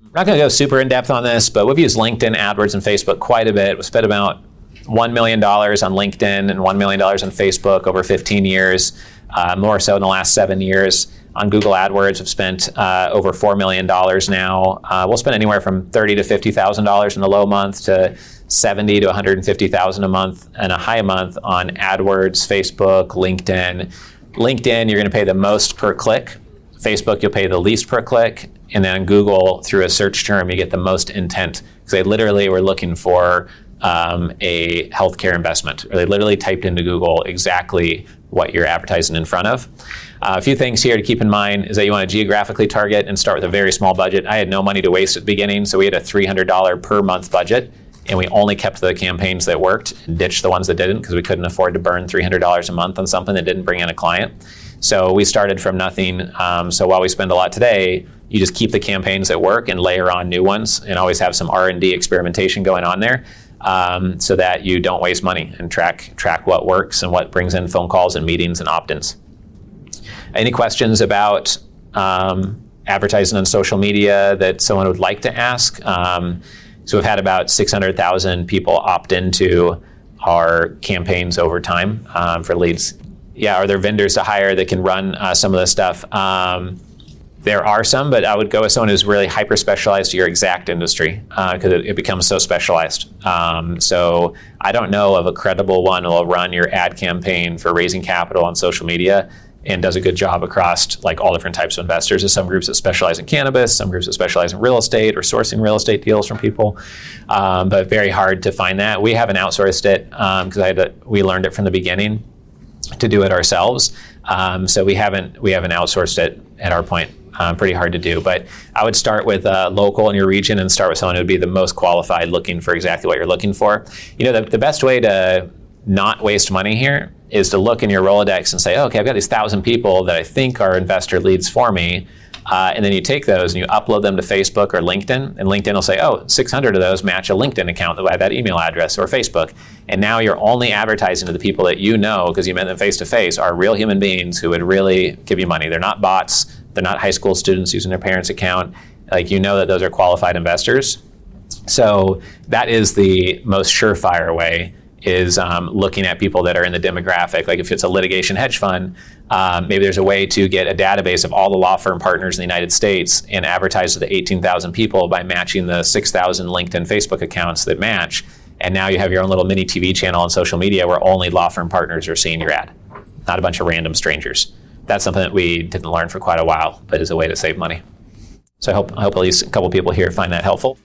I'm not going to go super in depth on this, but we've used LinkedIn, AdWords, and Facebook quite a bit. We spent about $1 million on LinkedIn and $1 million on Facebook over 15 years, more so in the last 7 years. On Google AdWords, we've spent over $4 million now. We'll spend anywhere from $30,000 to $50,000 in a low month to $70,000 to $150,000 a month and a high month on AdWords, Facebook, LinkedIn. LinkedIn, you're going to pay the most per click. Facebook, you'll pay the least per click. And then Google, through a search term, you get the most intent. Because they literally were looking for a healthcare investment. Or they literally typed into Google exactly what you're advertising in front of. A few things here to keep in mind is that you want to geographically target and start with a very small budget. I had no money to waste at the beginning, so we had a $300 per month budget, and we only kept the campaigns that worked and ditched the ones that didn't because we couldn't afford to burn $300 a month on something that didn't bring in a client. So we started from nothing. So while we spend a lot today, you just keep the campaigns that work and layer on new ones and always have some R&D experimentation going on there. So that you don't waste money and track what works and what brings in phone calls and meetings and opt-ins. Any questions about advertising on social media that someone would like to ask? So we've had about 600,000 people opt into our campaigns over time for leads. Yeah, are there vendors to hire that can run some of this stuff? There are some, but I would go with someone who's really hyper-specialized to your exact industry because it becomes so specialized. So I don't know of a credible one who will run your ad campaign for raising capital on social media and does a good job across like all different types of investors. There's some groups that specialize in cannabis, some groups that specialize in real estate or sourcing real estate deals from people, but very hard to find that. We haven't outsourced it because we learned it from the beginning to do it ourselves. So we haven't outsourced it at our point. Pretty hard to do, but I would start with local in your region and start with someone who would be the most qualified looking for exactly what you're looking for. You know, the best way to not waste money here is to look in your Rolodex and say, oh, okay, I've got these 1,000 people that I think are investor leads for me. And then you take those and you upload them to Facebook or LinkedIn, and LinkedIn will say, oh, 600 of those match a LinkedIn account that have that email address, or Facebook. And now you're only advertising to the people that you know, because you met them face to face, are real human beings who would really give you money. They're not bots. They're not high school students using their parents' account. Like, you know that those are qualified investors. So that is the most surefire way, is looking at people that are in the demographic. Like if it's a litigation hedge fund, maybe there's a way to get a database of all the law firm partners in the United States and advertise to the 18,000 people by matching the 6,000 LinkedIn, Facebook accounts that match. And now you have your own little mini TV channel on social media where only law firm partners are seeing your ad, not a bunch of random strangers. That's something that we didn't learn for quite a while, but is a way to save money. So I hope at least a couple people here find that helpful.